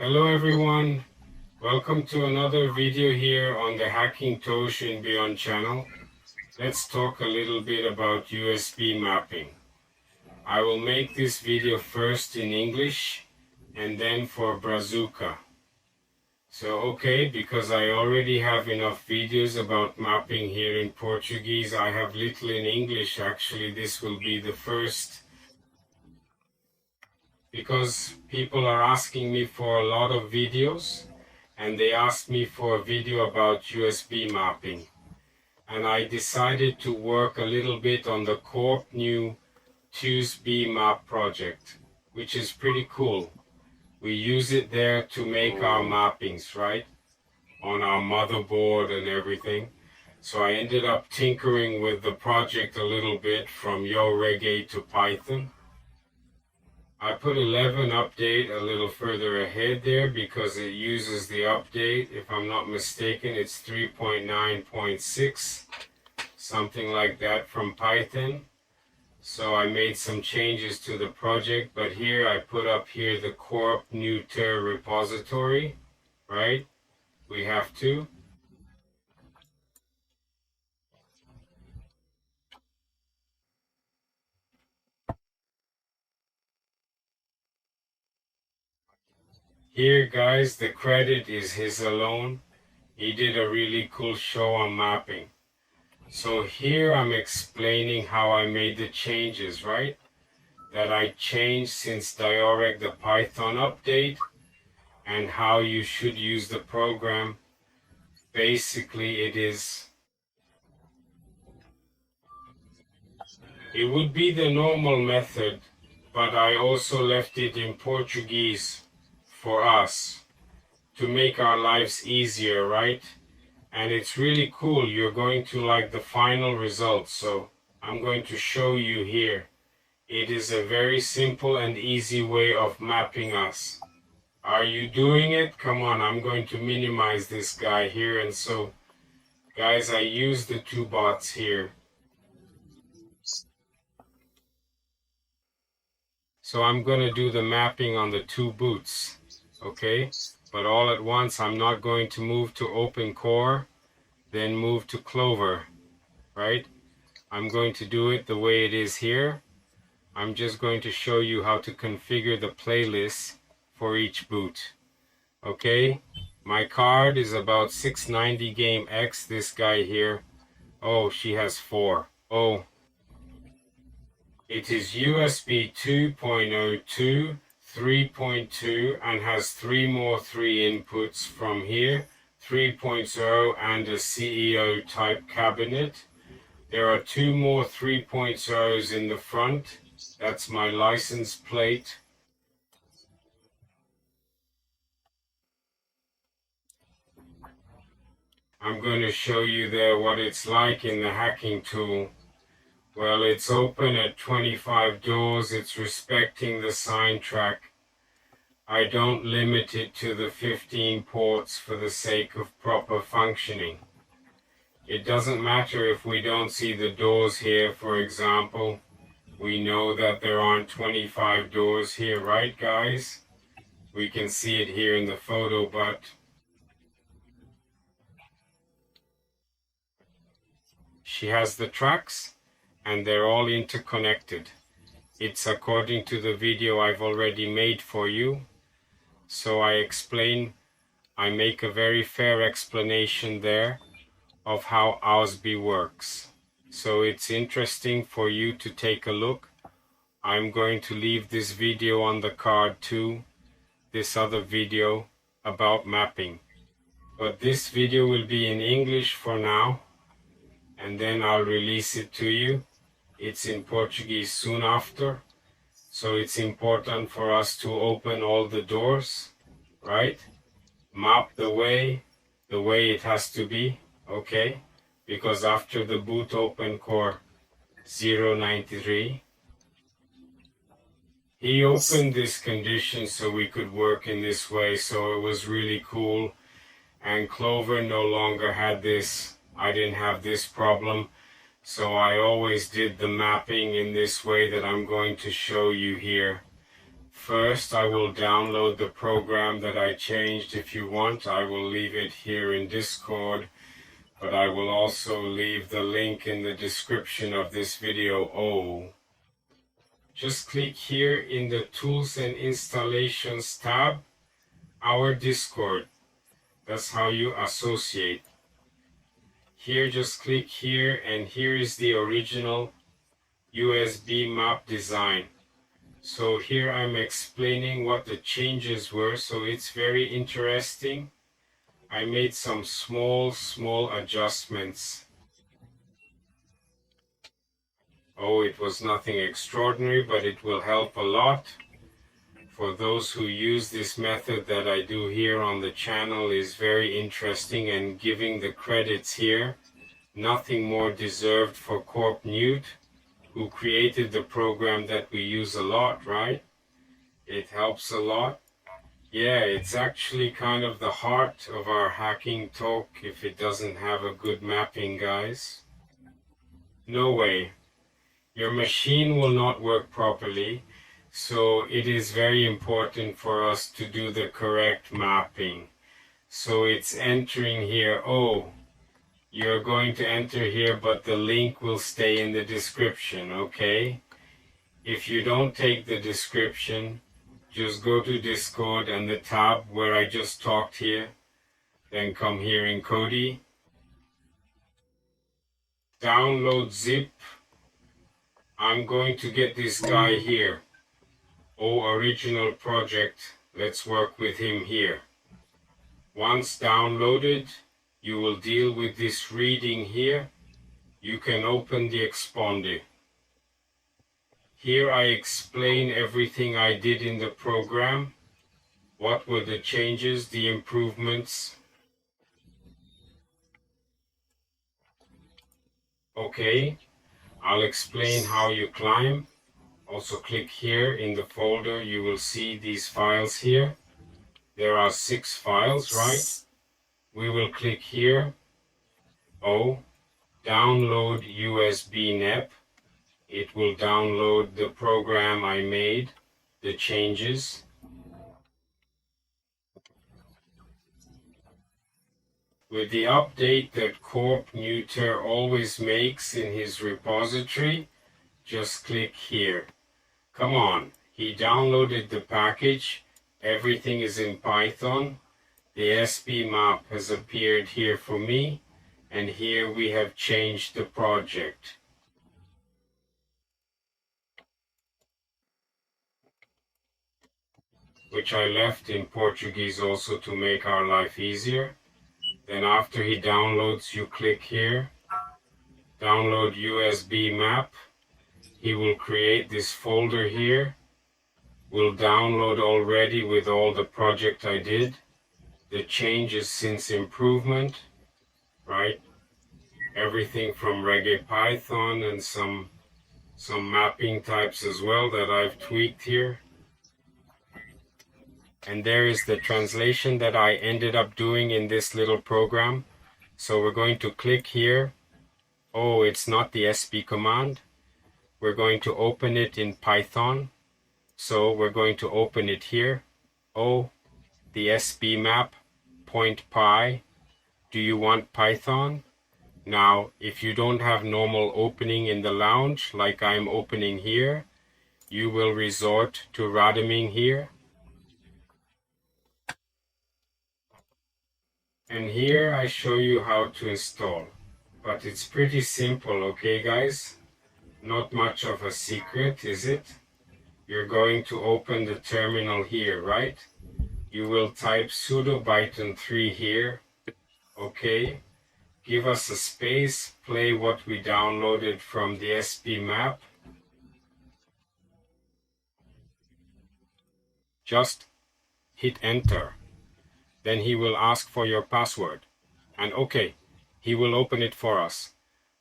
Hello everyone, welcome to another video here on the Hacking Tosh and Beyond channel. Let's talk a little bit about USB mapping. I will make this video first in English and then for Brazuca. Because I already have enough videos about mapping here in Portuguese, I have little in English. Actually, this will be the first, because people are asking me for a lot of videos and they asked me for a video about USB mapping. And I decided to work a little bit on the Corp new USB map project, which is pretty cool. We use it there to make our mappings, right? On our motherboard and everything. So I ended up tinkering with the project a little bit from Yo Reggae to Python. I put 11 update a little further ahead there because it uses the update. If I'm not mistaken, it's 3.9.6, something like that from Python. So I made some changes to the project, but here I put up here the Corp new ter repository, right? We have to. Here guys, the credit is his alone. He did a really cool show on mapping. So here I'm explaining how I made the changes, right? That I changed since Dioreg the Python update and how you should use the program. Basically it would be the normal method, but I also left it in Portuguese for us to make our lives easier, right? And it's really cool. You're going to like the final result. So I'm going to show you here. It is a very simple and easy way of mapping us. Are you doing it? Come on, I'm going to minimize this guy here. And so, guys, I use the two bots here. So I'm going to do the mapping on the two boots, okay? But all at once, I'm not going to move to OpenCore, then move to Clover, right? I'm going to do it the way it is here. I'm just going to show you how to configure the playlist for each boot. Okay, my card is about 690 Game X, this guy here. Oh, she has 4. Oh, it is USB 2.02, 3.2, and has 3 more 3 inputs from here, 3.0 and a CEO type cabinet. There are 2 more 3.0s in the front. That's my license plate. I'm going to show you there what it's like in the hacking tool. Well, it's open at 25 doors. It's respecting the sign track. I don't limit it to the 15 ports for the sake of proper functioning. It doesn't matter if we don't see the doors here, for example. We know that there aren't 25 doors here, right guys? We can see it here in the photo, but she has the tracks and they're all interconnected. It's according to the video I've already made for you. So I make a very fair explanation there of how OSB works. So it's interesting for you to take a look. I'm going to leave this video on the card too, this other video about mapping. But this video will be in English for now, and then I'll release it to you. It's in Portuguese soon after. So it's important for us to open all the doors, right? Map the way it has to be, okay? Because after the boot OpenCore 093, he opened this condition so we could work in this way, so it was really cool. And Clover no longer had this. I didn't have this problem. So I always did the mapping in this way that I'm going to show you here. First, I will download the program that I changed. If you want, I will leave it here in Discord, but I will also leave the link in the description of this video. Just click here in the Tools and Installations tab, our Discord. That's how you associate. Here, just click here, and here is the original USB map design. So here I'm explaining what the changes were, so it's very interesting. I made some small adjustments. It was nothing extraordinary, but it will help a lot. For those who use this method that I do here on the channel is very interesting, and giving the credits here, nothing more deserved for Corp Newt, who created the program that we use a lot, right? It helps a lot. Yeah, it's actually kind of the heart of our hacking talk if it doesn't have a good mapping, guys. No way. Your machine will not work properly, so it is very important for us to do the correct mapping. So it's entering here. You're going to enter here, but the link will stay in the description, okay? If you don't take the description, just go to Discord and the tab where I just talked here, then come here in Kodi, download zip. I'm going to get this guy here, original project. Let's work with him here. Once downloaded, you will deal with this reading here. You can open the Exponde. Here I explain everything I did in the program. What were the changes, the improvements? Okay, I'll explain how you climb. Also click here in the folder. You will see these files here. There are 6 files, right? We will click here. Download USB NEP. It will download the program I made, the changes. With the update that Corp Neuter always makes in his repository, just click here. Come on, he downloaded the package. Everything is in Python. The SP map has appeared here for me, and here we have changed the project. Which I left in Portuguese also to make our life easier. Then after he downloads, you click here, download USB map. He will create this folder here. Will download already with all the project I did. The changes since improvement, right? Everything from Reggae Python and some mapping types as well that I've tweaked here. And there is the translation that I ended up doing in this little program. So we're going to click here. It's not the SP command. We're going to open it in Python. So we're going to open it here. The SP map, .py. Do you want Python? Now, if you don't have normal opening in the lounge, like I'm opening here, you will resort to Radaming here. And here I show you how to install, but it's pretty simple, okay guys? Not much of a secret, is it? You're going to open the terminal here, right? You will type sudo bython3 here, okay? Give us a space, play what we downloaded from the SP map. Just hit enter. Then he will ask for your password. And okay, he will open it for us.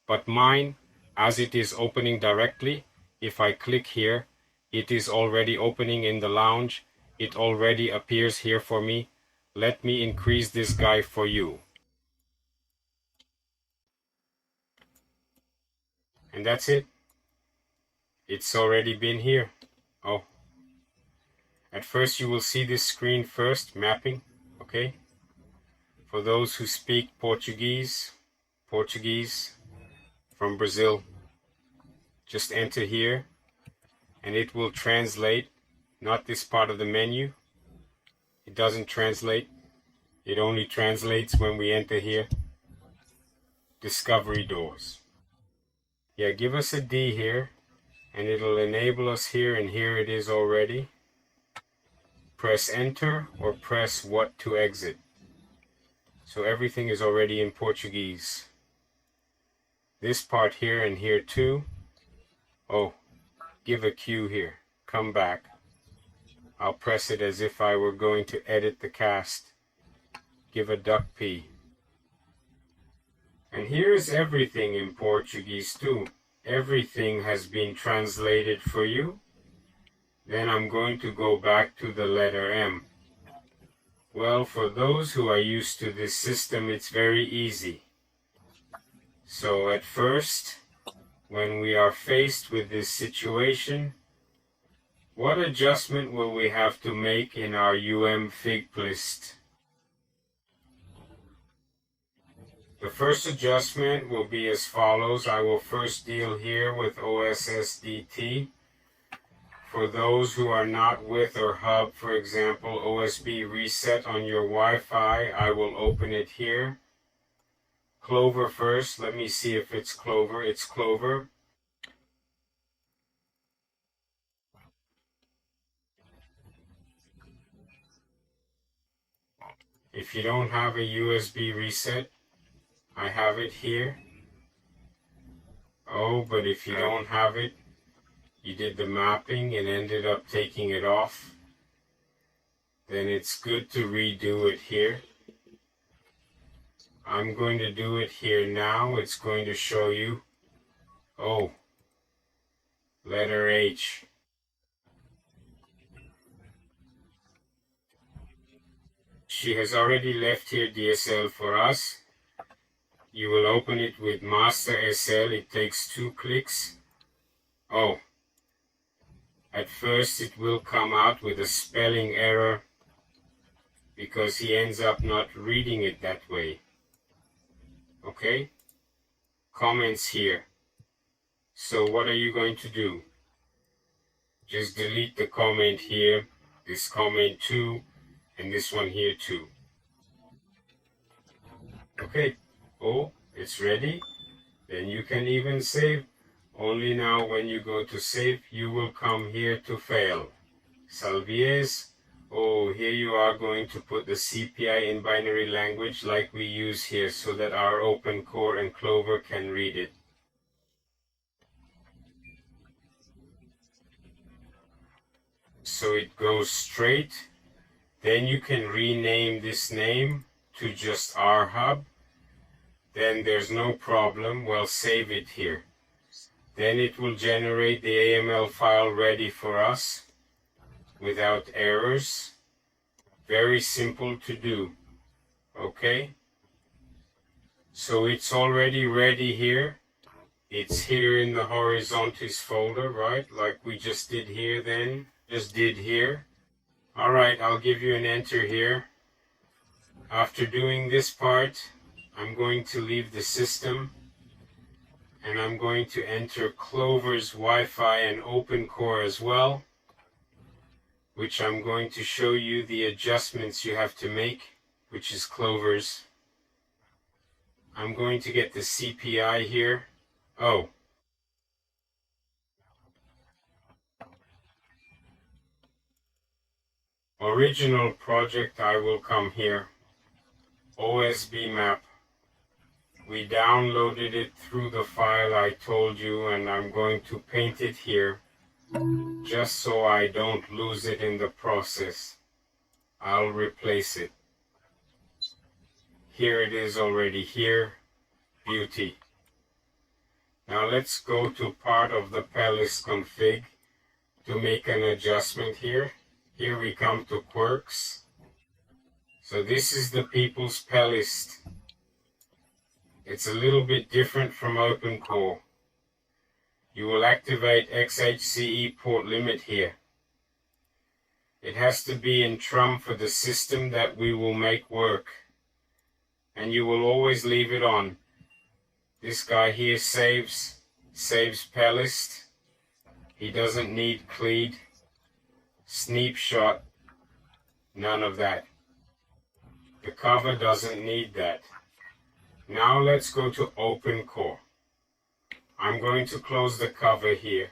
But mine, as it is opening directly, if I click here, it is already opening in the lounge. It already appears here for me. Let me increase this guy for you. And that's it. It's already been here. At first you will see this screen first, mapping, okay? For those who speak Portuguese from Brazil, just enter here and it will translate, not this part of the menu. It doesn't translate. It only translates when we enter here. Discovery doors. Yeah, give us a D here and it'll enable us here, and here it is already. Press enter or press what to exit. So everything is already in Portuguese. This part here and here too. Oh, give a Q here. Come back. I'll press it as if I were going to edit the cast. Give a duck P. And here's everything in Portuguese too. Everything has been translated for you. Then I'm going to go back to the letter M. Well, for those who are used to this system, it's very easy. So at first, when we are faced with this situation, what adjustment will we have to make in our fig list? The first adjustment will be as follows. I will first deal here with OSSDT. For those who are not with or hub, for example, OSB reset on your Wi-Fi, I will open it here. Clover first. Let me see if it's Clover. It's Clover. If you don't have a USB reset, I have it here. Oh, but if you don't have it, you did the mapping and ended up taking it off, then it's good to redo it here. I'm going to do it here now. It's going to show you, oh, letter H. She has already left here DSL for us. You will open it with Master SL. It takes 2 clicks. Oh, at first it will come out with a spelling error because he ends up not reading it that way. Okay? Comments here. So what are you going to do? Just delete the comment here, this comment too, and this one here too. Okay. Oh, it's ready. Then you can even save. Only now when you go to save, you will come here to fail. Salvies. Oh, here you are going to put the CPI in binary language like we use here so that our OpenCore and Clover can read it. So it goes straight. Then you can rename this name to just RHub. Then there's no problem. Well, save it here. Then it will generate the AML file ready for us without errors. Very simple to do. Okay? So it's already ready here. It's here in the Horizontes folder, right? Like we just did here then. Just did here. Alright, I'll give you an enter here. After doing this part, I'm going to leave the system and I'm going to enter Clover's Wi-Fi and OpenCore as well, which I'm going to show you the adjustments you have to make, which is Clover's. I'm going to get the CPI here. Oh. Original project, I will come here. OSB map. We downloaded it through the file I told you, and I'm going to paint it here just so I don't lose it in the process. I'll replace it. Here it is already here. Beauty. Now let's go to part of the Pellis config to make an adjustment here. Here we come to quirks. So this is the people's Pellis. It's a little bit different from OpenCore. You will activate XHCE port limit here. It has to be in Trump for the system that we will make work. And you will always leave it on. This guy here saves Pelist. He doesn't need Cleed, Snapshot, none of that. The cover doesn't need that. Now let's go to Open Core. I'm going to close the cover here.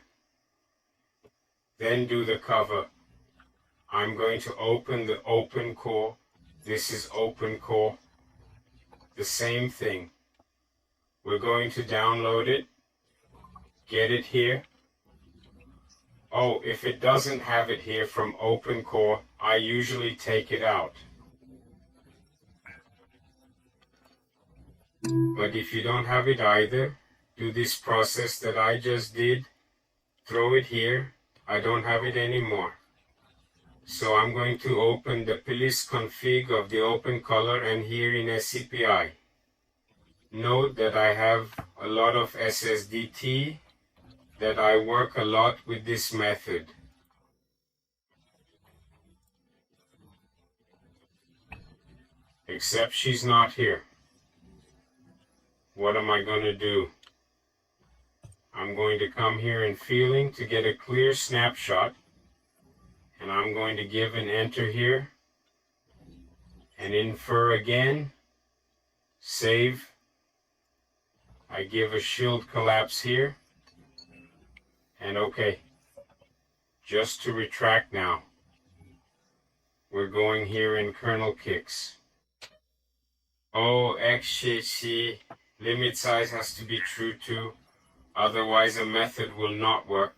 Then do the cover. I'm going to open the Open Core. This is Open Core. The same thing. We're going to download it. Get it here. Oh, if it doesn't have it here from Open Core, I usually take it out. But if you don't have it either, do this process that I just did. Throw it here. I don't have it anymore. So I'm going to open the Pelist config of the Open Color and here in SCPI. Note that I have a lot of SSDT, that I work a lot with this method. Except she's not here. What am I going to do? I'm going to come here in Feeling to get a clear snapshot. And I'm going to give an enter here. And infer again. Save. I give a shield collapse here. And OK. Just to retract now. We're going here in kernel kicks. Oh, XCC. Limit size has to be true too, otherwise a method will not work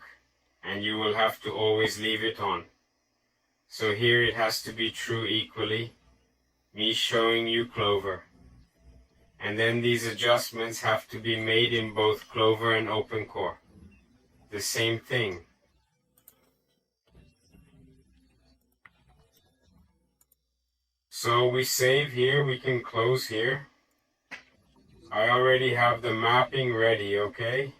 and you will have to always leave it on. So here it has to be true equally, me showing you Clover. And then these adjustments have to be made in both Clover and Open Core. The same thing. So we save here, we can close here. I already have the mapping ready, okay?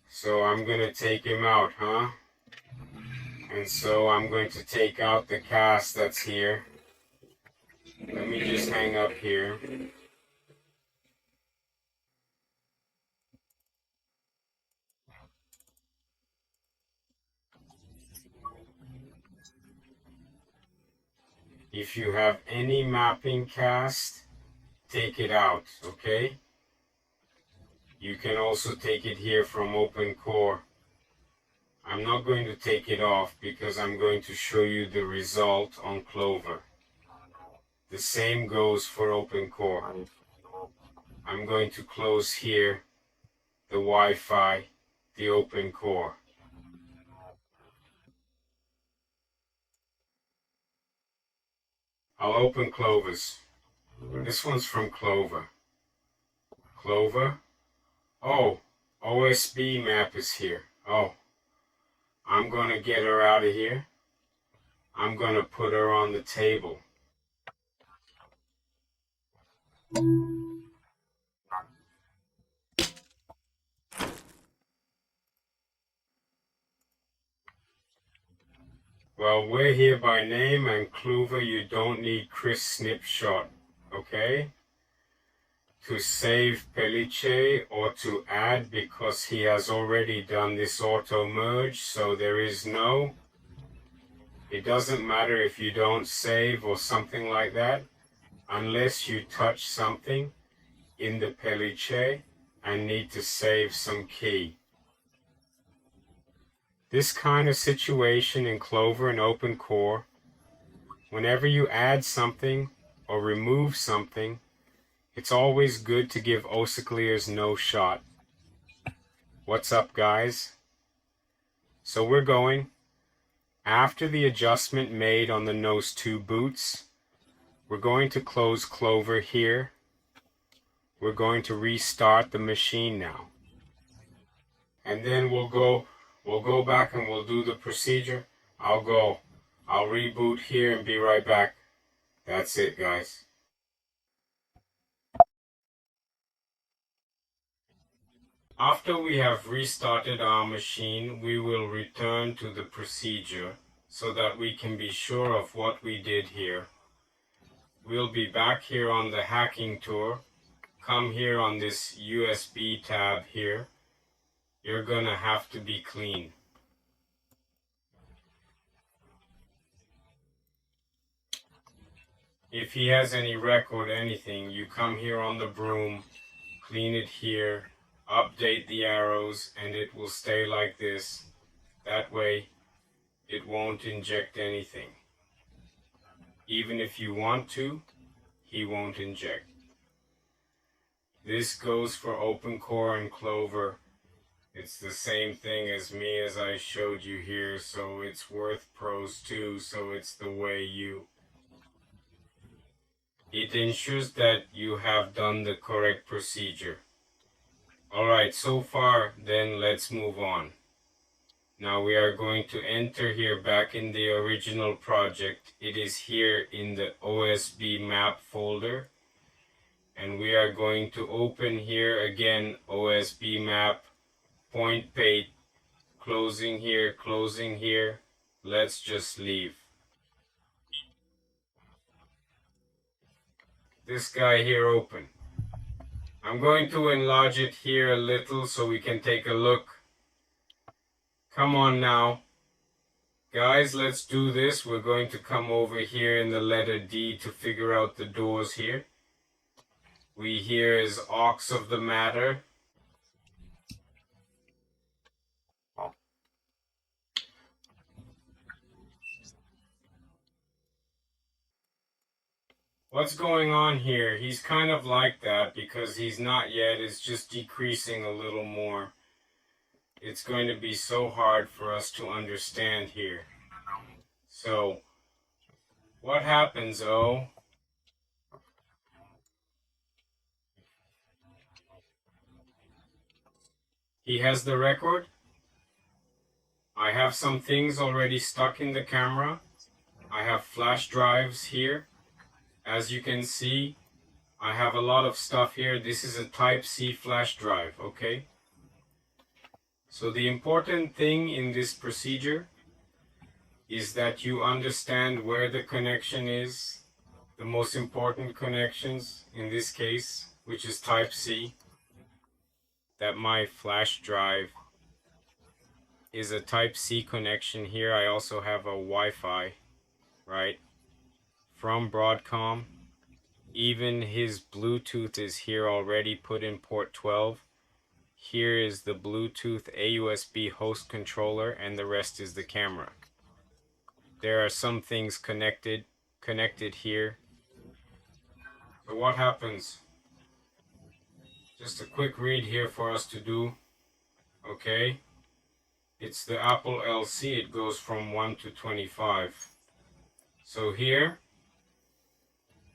So I'm going to take him out, huh? And so I'm going to take out the cast that's here. Let me just hang up here. If you have any mapping cast, take it out, okay? You can also take it here from Open Core. I'm not going to take it off because I'm going to show you the result on Clover. The same goes for Open Core. I'm going to close here the Wi-Fi, the Open Core. I'll open Clover's. This one's from Clover. Clover. Oh, OSB map is here. Oh, I'm going to get her out of here. I'm going to put her on the table. Well, we're here by name, and Clover, you don't need Chris Snapshot, okay? To save Pelice or to add, because he has already done this auto merge, so there is no. It doesn't matter if you don't save or something like that, unless you touch something in the Pelice and need to save some key. This kind of situation in Clover and Open Core, whenever you add something or remove something, it's always good to give OSClears no shot. What's up, guys? So we're going, after the adjustment made on the Nose 2 boots, we're going to close Clover here. We're going to restart the machine now. And then we'll go back and we'll do the procedure. I'll reboot here and be right back. That's it, guys. After we have restarted our machine, we will return to the procedure so that we can be sure of what we did here. We'll be back here on the hacking tour. Come here on this USB tab here. You're gonna have to be clean. If he has any record, anything, you come here on the broom, clean it here, update the arrows, and it will stay like this. That way, it won't inject anything. Even if you want to, he won't inject. This goes for OpenCore and Clover. It's the same thing as me as I showed you here, so it's worth pros too, so it's the way you. It ensures that you have done the correct procedure. Alright, so far, then let's move on. Now we are going to enter here back in the original project. It is here in the OSB map folder. And we are going to open here again OSB map, point page, closing here, closing here. Let's just leave. This guy here open. I'm going to enlarge it here a little so we can take a look. Come on now. Guys, let's do this. We're going to come over here in the letter D to figure out the doors here. We here is Ox of the Matter. What's going on here? He's kind of like that because he's not yet. It's just decreasing a little more. It's going to be so hard for us to understand here. So, what happens, O? He has the record. I have some things already stuck in the camera. I have flash drives here. As you can see, I have a lot of stuff here. This is a Type-C flash drive, okay? So the important thing in this procedure is that you understand where the connection is, the most important connections in this case, which is Type-C, that my flash drive is a Type-C connection here. I also have a Wi-Fi, right, from Broadcom. Even his Bluetooth is here already put in port 12. Here is the Bluetooth AUSB host controller, and the rest is the camera. There are some things connected here. So what happens? Just a quick read here for us to do. Okay. It's the Apple LC. It goes from 1 to 25. So here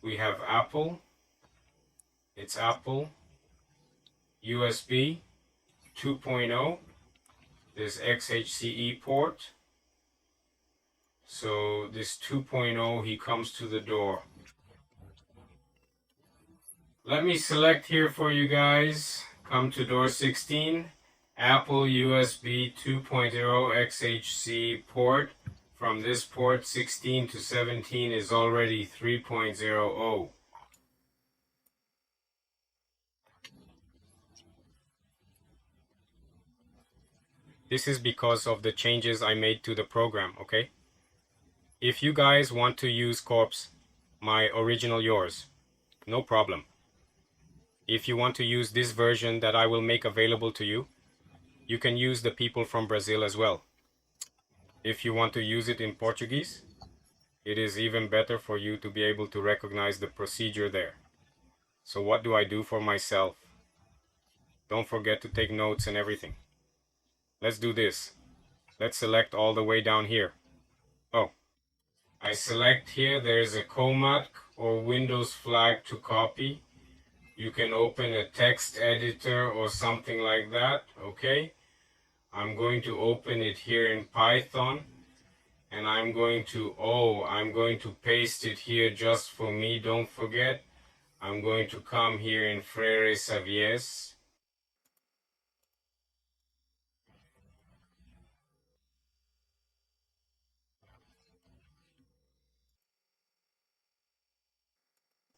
we have Apple. It's Apple. USB 2.0. There's XHCE port. So this 2.0, he comes to the door. Let me select here for you guys. Come to door 16. Apple USB 2.0 XHC port. From this port 16 to 17 is already 3.0. This is because of the changes I made to the program, okay? If you guys want to use Corpse, my original yours, no problem. If you want to use this version that I will make available to you, you can use the people from Brazil as well. If you want to use it in Portuguese, it is even better for you to be able to recognize the procedure there. So what do I do for myself? Don't forget to take notes and everything. Let's do this. Let's select all the way down here. Oh, I select here, there's a Comac or Windows flag to copy. You can open a text editor or something like that, okay? I'm going to open it here in Python, and I'm going to paste it here just for me, don't forget. I'm going to come here in Freire Savies.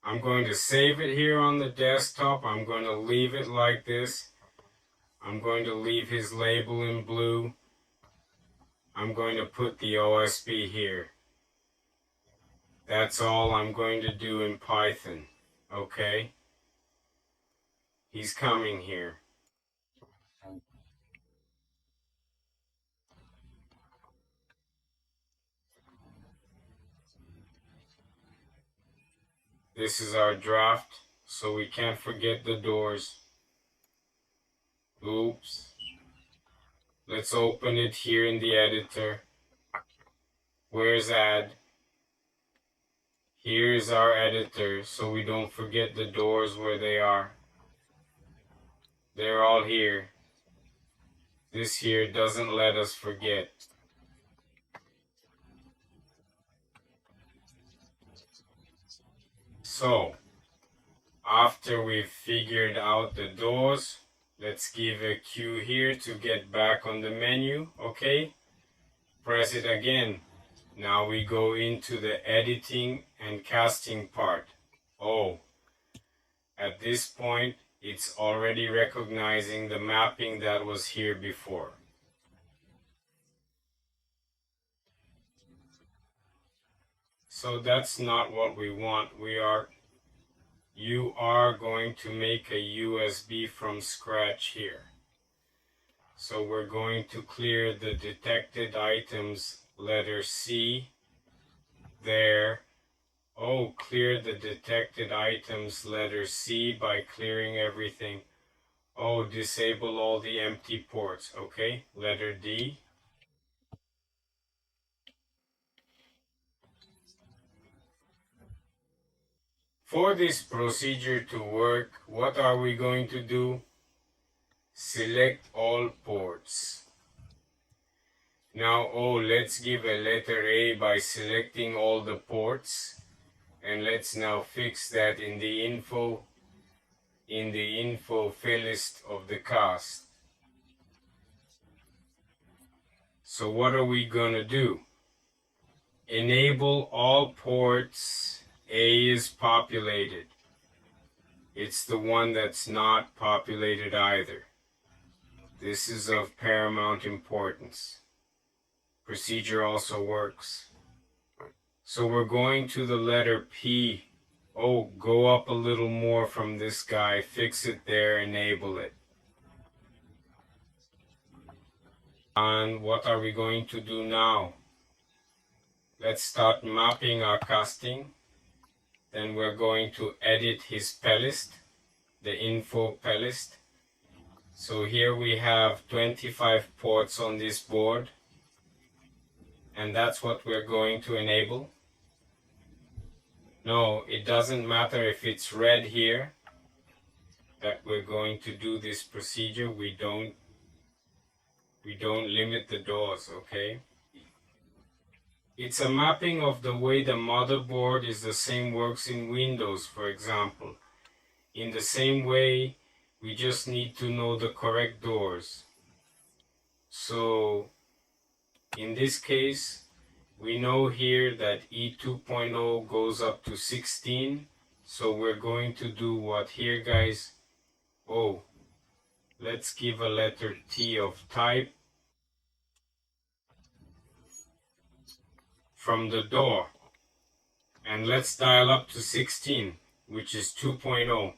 I'm going to save it here on the desktop. I'm going to leave it like this. I'm going to leave his label in blue. I'm going to put the OSB here. That's all I'm going to do in Python. Okay? He's coming here. This is our draft, so we can't forget the doors. Oops. Let's open it here in the editor. Where's add? Here's our editor, so we don't forget the doors where they are. They're all here. This here doesn't let us forget. So, after we've figured out the doors, let's give a cue here to get back on the menu, okay? Press it again. Now we go into the editing and casting part. Oh, at this point, it's already recognizing the mapping that was here before. So that's not what we want. You are going to make a USB from scratch here. So we're going to clear the detected items letter C there. Oh, clear the detected items letter C by clearing everything. Oh, disable all the empty ports. Okay, letter D. For this procedure to work, what are we going to do? Select all ports. Now, let's give a letter A by selecting all the ports. And let's now fix that in the info list of the cast. So what are we gonna do? Enable all ports. A is populated. It's the one that's not populated either. This is of paramount importance. Procedure also works. So we're going to the letter P. Oh, go up a little more from this guy, fix it there, enable it. And what are we going to do now? Let's start mapping our casting. Then we're going to edit his plist, the info plist. So here we have 25 ports on this board. And that's what we're going to enable. No, it doesn't matter if it's red here that we're going to do this procedure. We don't limit the doors, okay? It's a mapping of the way the motherboard is the same works in Windows, for example. In the same way, we just need to know the correct doors. So, in this case, we know here that E2.0 goes up to 16. So we're going to do what here, guys? Oh, let's give a letter T of type from the door. And let's dial up to 16, which is 2.0.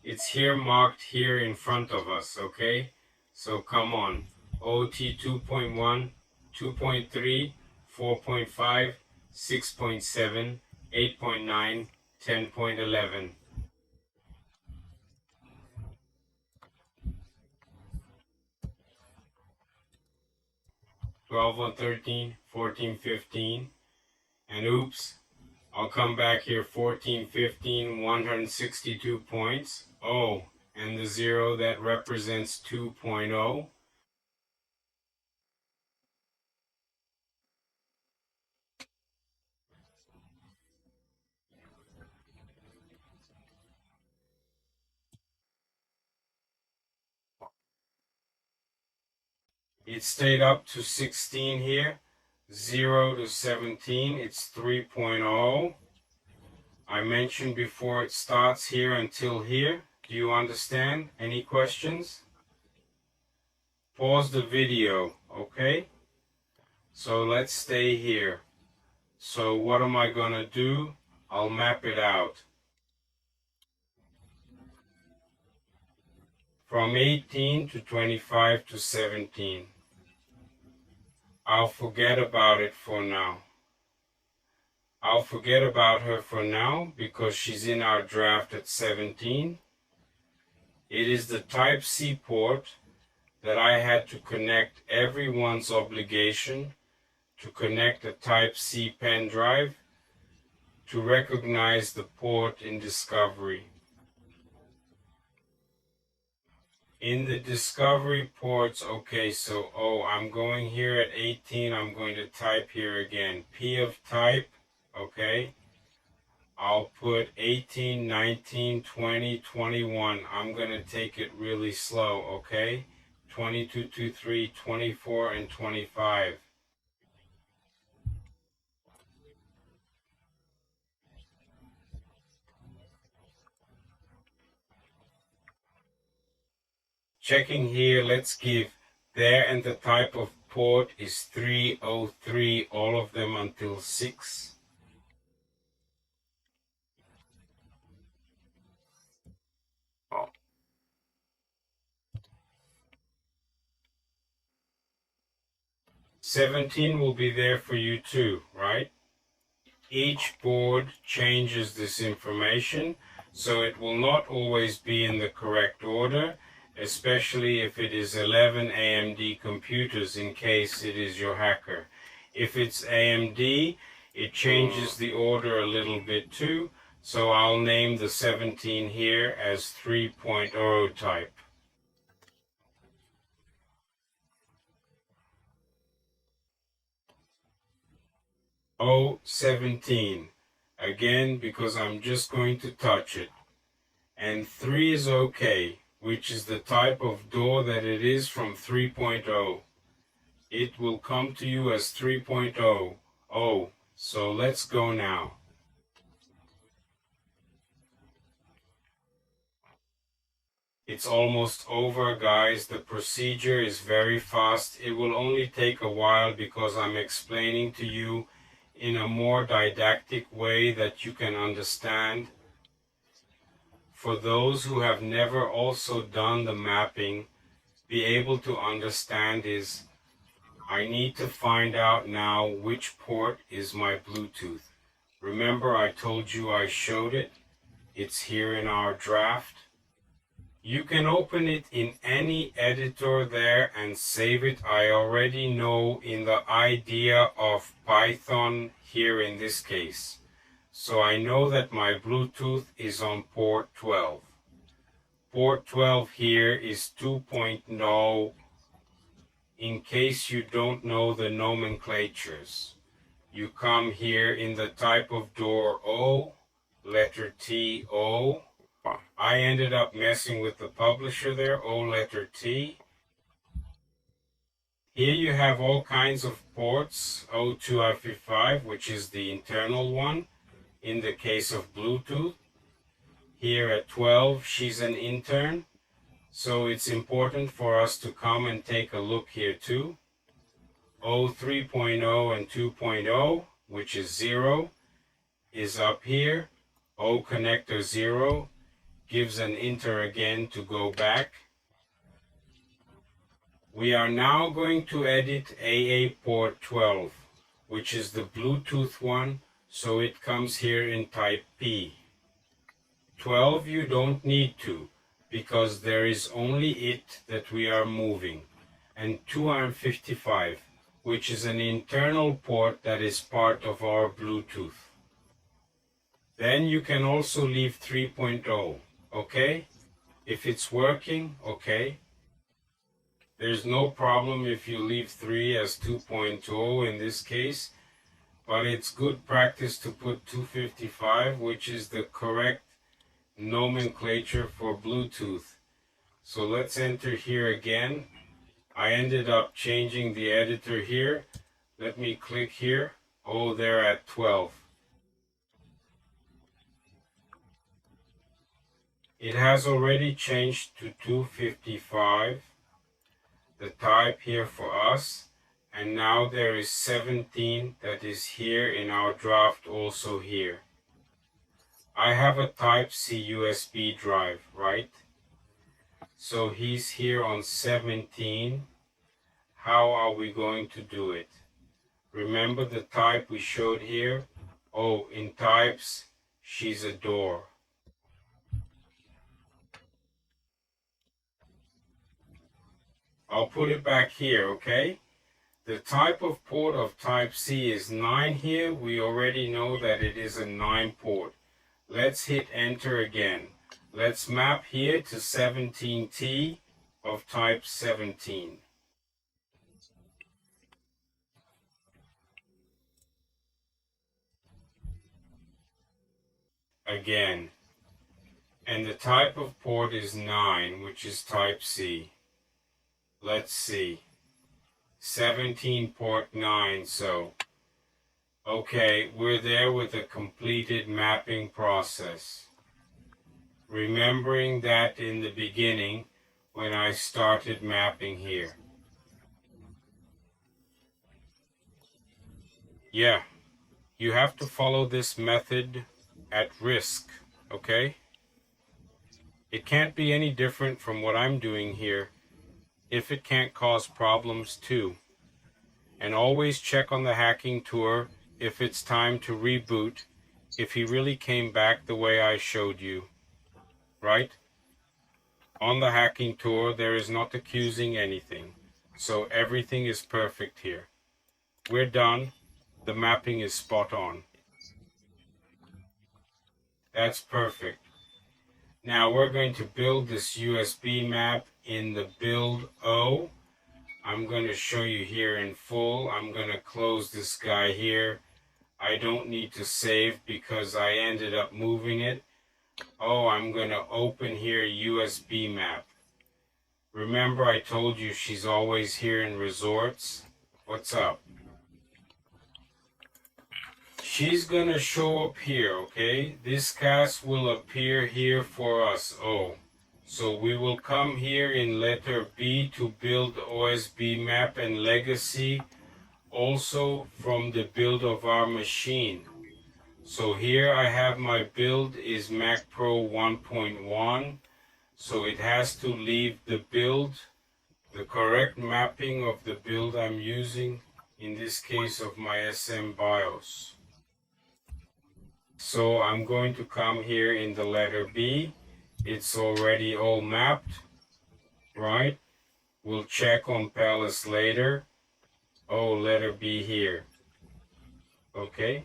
It's here marked here in front of us, okay? So come on. OT 2.1, 2.3, 4.5, 6.7, 8.9, 10.11. 12 on 13, 14, 15, and oops, I'll come back here 14, 15, 162 points. Oh, and the 0 that represents 2.0. It stayed up to 16 here. 0 to 17, it's 3.0. I mentioned before, it starts here until here. Do you understand? Any questions? Pause the video, okay? So let's stay here. So what am I gonna do? I'll map it out. From 18 to 25 to 17. I'll forget about it for now. I'll forget about her for now because she's in our draft at 17. It is the Type-C port that I had to connect everyone's obligation to connect a Type-C pen drive to recognize the port in Discovery. In the Discovery ports, okay, so, I'm going here at 18, I'm going to type here again, P of type, okay, I'll put 18, 19, 20, 21, I'm going to take it really slow, okay, 22, 23, 24, and 25. Checking here, let's give there, and the type of port is 303, all of them until 6. Oh. 17 will be there for you too, right? Each board changes this information, so it will not always be in the correct order, especially if it is 11 AMD computers in case it is your hacker. If it's AMD, it changes the order a little bit too, so I'll name the 17 here as 3.0 type. O17, again because I'm just going to touch it. And 3 is okay, which is the type of door that it is from 3.0. It will come to you as 3.0. Oh, so let's go now. It's almost over, guys. The procedure is very fast. It will only take a while because I'm explaining to you in a more didactic way that you can understand. For those who have never also done the mapping, be able to understand is, I need to find out now which port is my Bluetooth. Remember I told you I showed it? It's here in our draft. You can open it in any editor there and save it. I already know in the idea of Python here in this case. So I know that my Bluetooth is on port 12. Port 12 here is 2.0 in case you don't know the nomenclatures. You come here in the type of door O, letter T, O. I ended up messing with the publisher there, O letter T. Here you have all kinds of ports, O255, which is the internal one, in the case of Bluetooth. Here at 12, she's an intern, so it's important for us to come and take a look here too. O 3.0 and 2.0, which is 0, is up here. O connector 0 gives an inter again to go back. We are now going to edit AA port 12, which is the Bluetooth one, so it comes here in type P. 12 you don't need to, because there is only it that we are moving. And 255, which is an internal port that is part of our Bluetooth. Then you can also leave 3.0, okay? If it's working, okay. There's no problem if you leave 3 as 2.0 in this case, but it's good practice to put 255, which is the correct nomenclature for Bluetooth. So let's enter here again. I ended up changing the editor here. Let me click here. Oh, they're at 12. It has already changed to 255, the type here for us, and now there is 17 that is here in our draft also here. I have a Type-C USB drive, right? So he's here on 17. How are we going to do it? Remember the type we showed here? Oh, in types, she's a door. I'll put it back here, okay? The type of port of Type-C is 9 here. We already know that it is a 9 port. Let's hit enter again. Let's map here to 17T of type 17. Again. And the type of port is 9, which is Type-C. Let's see. 17 port 9, so okay, we're there with a completed mapping process. Remembering that in the beginning when I started mapping here. Yeah, you have to follow this method at risk, okay? It can't be any different from what I'm doing here if it can't cause problems too. And always check on the hacking tour if it's time to reboot, if he really came back the way I showed you, right? On the hacking tour, there is not accusing anything, so everything is perfect here. We're done. The mapping is spot on. That's perfect. Now we're going to build this USB map in the build O. I'm going to show you here in full. I'm going to close this guy here. I don't need to save because I ended up moving it. Oh, I'm going to open here USB map. Remember I told you she's always here in resorts? What's up? She's going to show up here, okay? This cast will appear here for us. Oh, so we will come here in letter B to build the OSB map and legacy also from the build of our machine. So here I have my build is Mac Pro 1.1. So it has to leave the build, the correct mapping of the build I'm using, in this case of my SM BIOS. So I'm going to come here in the letter B. It's already all mapped, right? We'll check on Palace later. Oh, letter B here. Okay.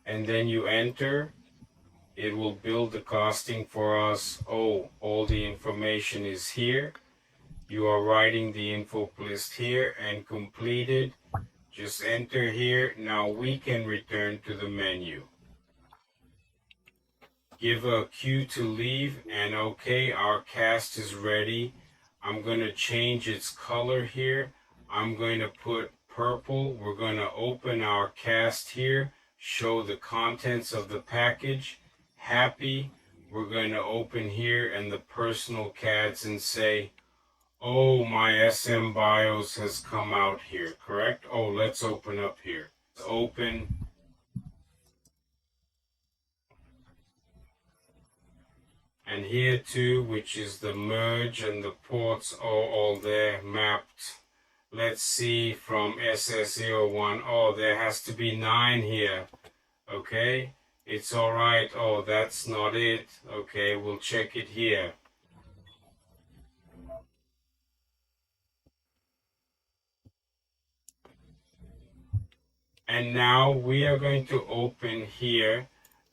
And then you enter. It will build the casting for us. Oh, all the information is here. You are writing the info list here and completed. Just enter here. Now we can return to the menu. Give a cue to leave and okay, our cast is ready. I'm going to change its color here. I'm going to put purple. We're going to open our cast here, show the contents of the package. Happy. We're going to open here and the personal CADs and say, oh, my SM BIOS has come out here, correct? Oh, let's open up here. Open. And here too, which is the merge and the ports are all there mapped. Let's see from SS01. Oh, there has to be 9 here. Okay, it's all right. Oh, that's not it. Okay, we'll check it here. And now we are going to open here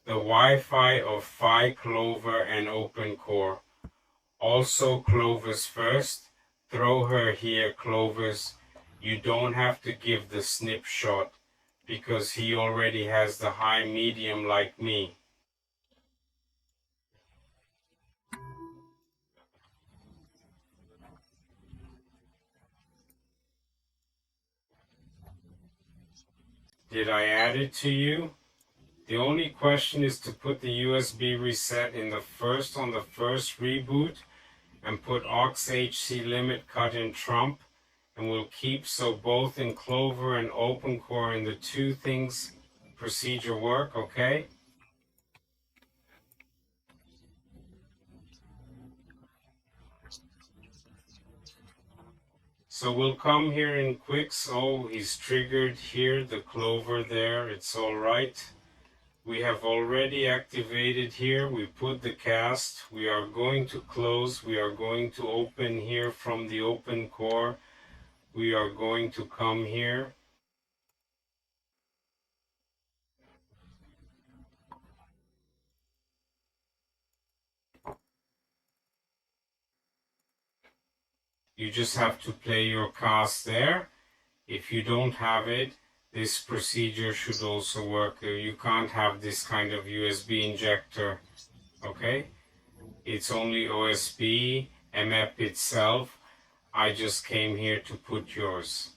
the Wi-Fi of Phi, Clover, and OpenCore. Also Clovis first. Throw her here, Clovis. You don't have to give the snapshot because he already has the high medium like me. Did I add it to you? The only question is to put the USB reset in on the first reboot, and put aux HC limit cut in trump, and we'll keep so both in Clover and OpenCore in the two things procedure work, okay? So we'll come here in Quix. Oh, he's triggered here, the Clover there, it's all right. We have already activated here, we put the cast, we are going to close, we are going to open here from the OpenCore, we are going to come here. You just have to play your cast there. If you don't have it, this procedure should also work. You can't have this kind of USB injector, okay? It's only OSB, MEP itself. I just came here to put yours.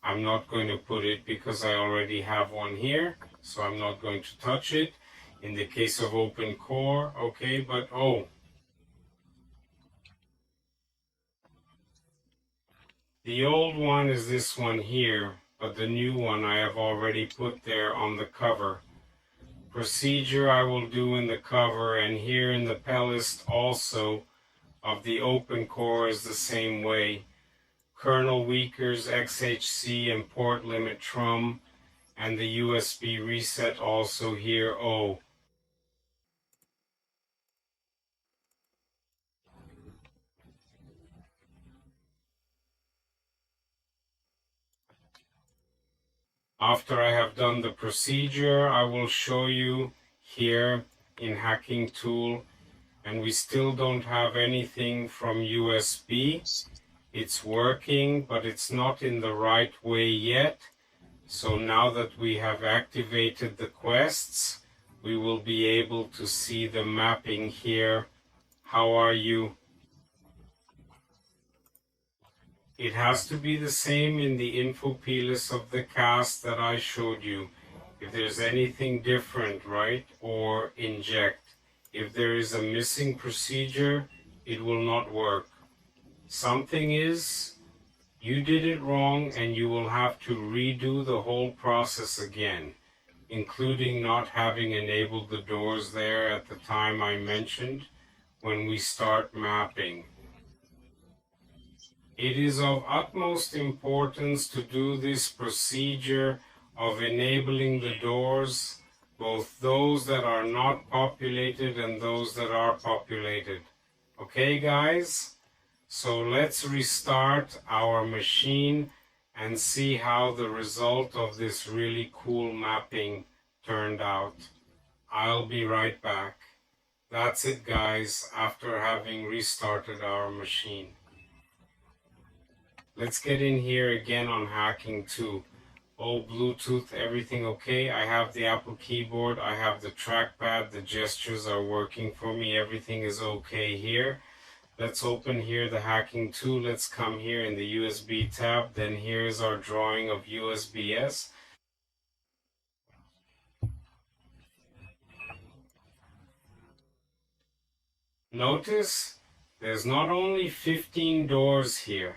I'm not going to put it because I already have one here, so I'm not going to touch it. In the case of OpenCore, okay, but oh. The old one is this one here, but the new one I have already put there on the cover. Procedure I will do in the cover, and here in the Pellist also of the OpenCore is the same way. Kernel Weakers, XHC, and port limit TRUM, and the USB reset also here, oh. After I have done the procedure, I will show you here in Hacking Tool, and we still don't have anything from USB. It's working, but it's not in the right way yet. So now that we have activated the quests, we will be able to see the mapping here. How are you? It has to be the same in the info plist of the cast that I showed you. If there's anything different, right, or inject. If there is a missing procedure, it will not work. Something is, you did it wrong and you will have to redo the whole process again, including not having enabled the doors there at the time I mentioned when we start mapping. It is of utmost importance to do this procedure of enabling the doors, both those that are not populated and those that are populated. Okay, guys? So let's restart our machine and see how the result of this really cool mapping turned out. I'll be right back. That's it, guys, after having restarted our machine. Let's get in here again on Hacking Tool. Oh, Bluetooth, everything okay? I have the Apple keyboard, I have the trackpad, the gestures are working for me, everything is okay here. Let's open here the Hacking Tool. Let's come here in the USB tab. Then here's our drawing of USB-S. Notice there's not only 15 doors here.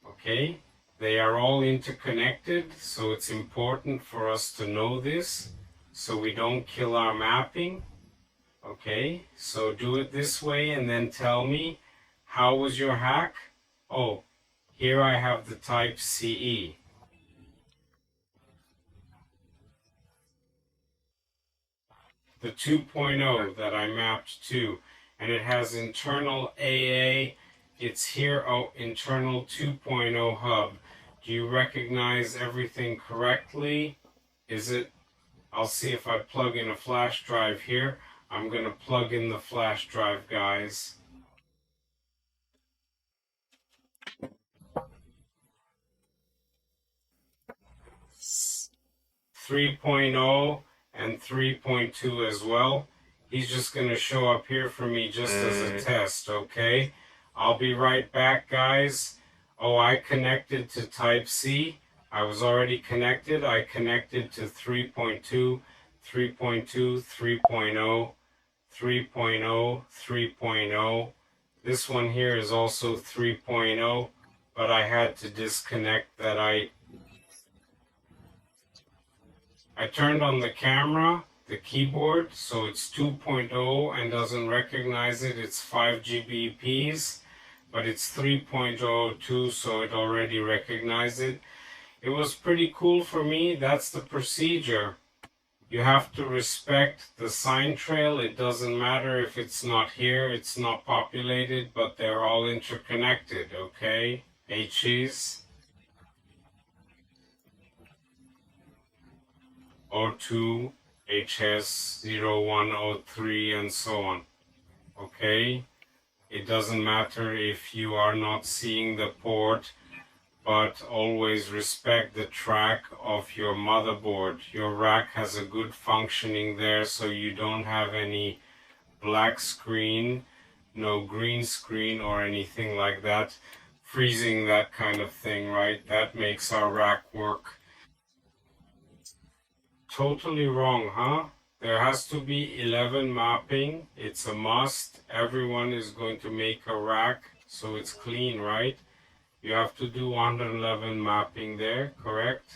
Okay, they are all interconnected, so it's important for us to know this so we don't kill our mapping. Okay, so do it this way and then tell me, how was your hack? Oh, here I have the type CE. The 2.0 that I mapped to, and it has internal AA. It's here, oh, internal 2.0 hub. Do you recognize everything correctly? Is it? I'll see if I plug in a flash drive here. I'm going to plug in the flash drive, guys. 3.0 and 3.2 as well. He's just going to show up here for me just as a test, okay? I'll be right back, guys. Oh, I connected to Type-C. I was already connected. I connected to 3.2. 3.2, 3.0, 3.0, 3.0. This one here is also 3.0, but I had to disconnect that. I turned on the camera, the keyboard, so it's 2.0 and doesn't recognize it. It's 5 GBPs, but it's 3.02, so it already recognized it. It was pretty cool for me. That's the procedure. You have to respect the sign trail. It doesn't matter if it's not here, it's not populated, but they're all interconnected, okay? HEs, O2, HS 0103, and so on, okay? It doesn't matter if you are not seeing the port, but always respect the track of your motherboard. Your rack has a good functioning there, so you don't have any black screen, no green screen or anything like that, freezing, that kind of thing, right? That makes our rack work. Totally wrong, huh? There has to be 11 mapping. It's a must. Everyone is going to make a rack, so it's clean, right? You have to do 111 mapping there, correct?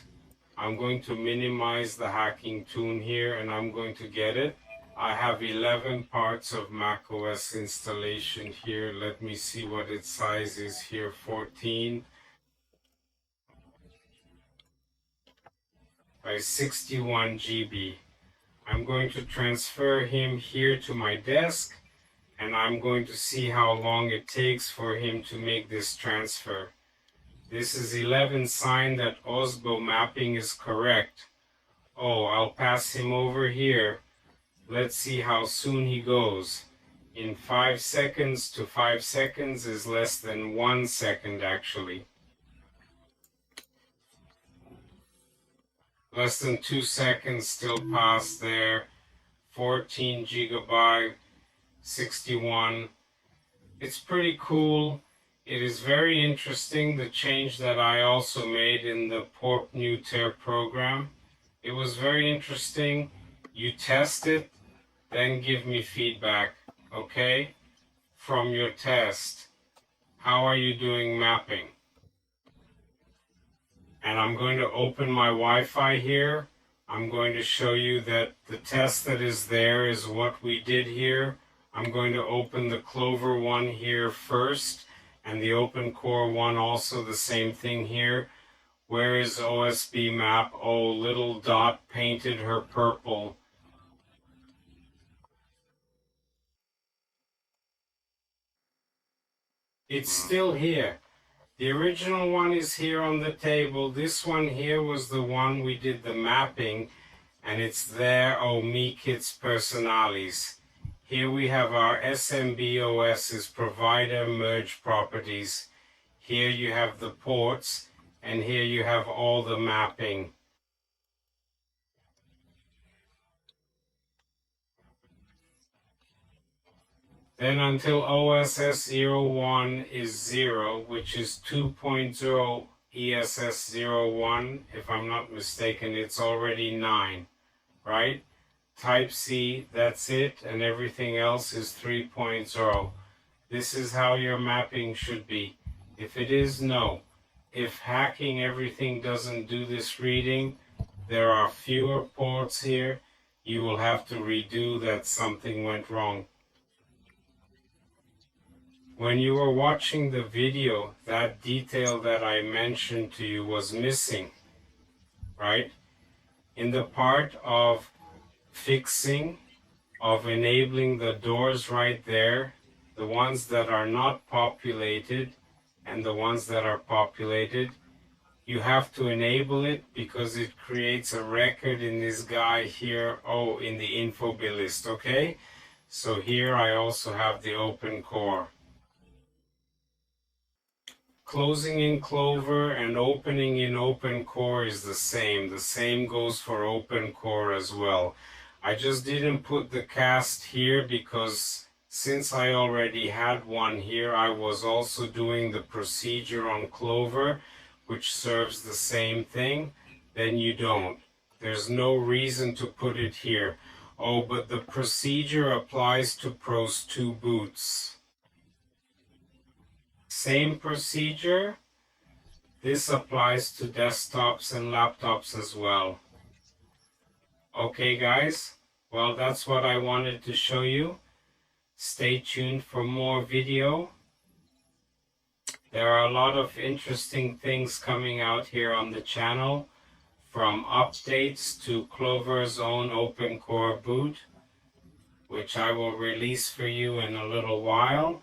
I'm going to minimize the hacking tune here and I'm going to get it. I have 11 parts of macOS installation here. Let me see what its size is here, 14 by 61 GB. I'm going to transfer him here to my desk and I'm going to see how long it takes for him to make this transfer. This is 11 sign that OSBO mapping is correct. Oh, I'll pass him over here. Let's see how soon he goes. In 5 seconds to 5 seconds is less than 1 second actually. Less than 2 seconds still passed there. 14 gigabyte, 61. It's pretty cool. It is very interesting, the change that I also made in the Port New Tear program. It was very interesting. You test it, then give me feedback, okay? From your test, how are you doing mapping? And I'm going to open my Wi-Fi here. I'm going to show you that the test that is there is what we did here. I'm going to open the Clover one here first. And the OpenCore one also the same thing here. Where is OSB map? Oh, little dot painted her purple. It's still here. The original one is here on the table. This one here was the one we did the mapping. And it's there, oh, Mi Kits Personalis. Here we have our SMBOS's provider merge properties. Here you have the ports, and here you have all the mapping. Then until OSS 01 is 0, which is 2.0 ESS 01, if I'm not mistaken, it's already 9, right? Type C, that's it, and everything else is 3.0. This is how your mapping should be. If it is, no. If hacking everything doesn't do this reading, there are fewer ports here. You will have to redo that something went wrong. When you were watching the video, that detail that I mentioned to you was missing, right? In the part of fixing, of enabling the doors right there, the ones that are not populated and the ones that are populated, you have to enable it because it creates a record in this guy here, oh, in the info list, okay? So here I also have the OpenCore. Closing in Clover and opening in OpenCore is the same. The same goes for OpenCore as well. I just didn't put the cast here because since I already had one here, I was also doing the procedure on Clover, which serves the same thing. Then you don't. There's no reason to put it here. Oh, but the procedure applies to Pros 2 boots. Same procedure. This applies to desktops and laptops as well. Okay guys, well that's what I wanted to show you. Stay tuned for more video. There are a lot of interesting things coming out here on the channel, from updates to Clover's own OpenCore boot, which I will release for you in a little while.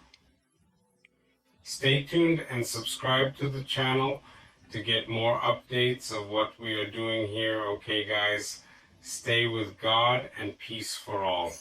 Stay tuned and subscribe to the channel to get more updates of what we are doing here. Okay guys, stay with God and peace for all.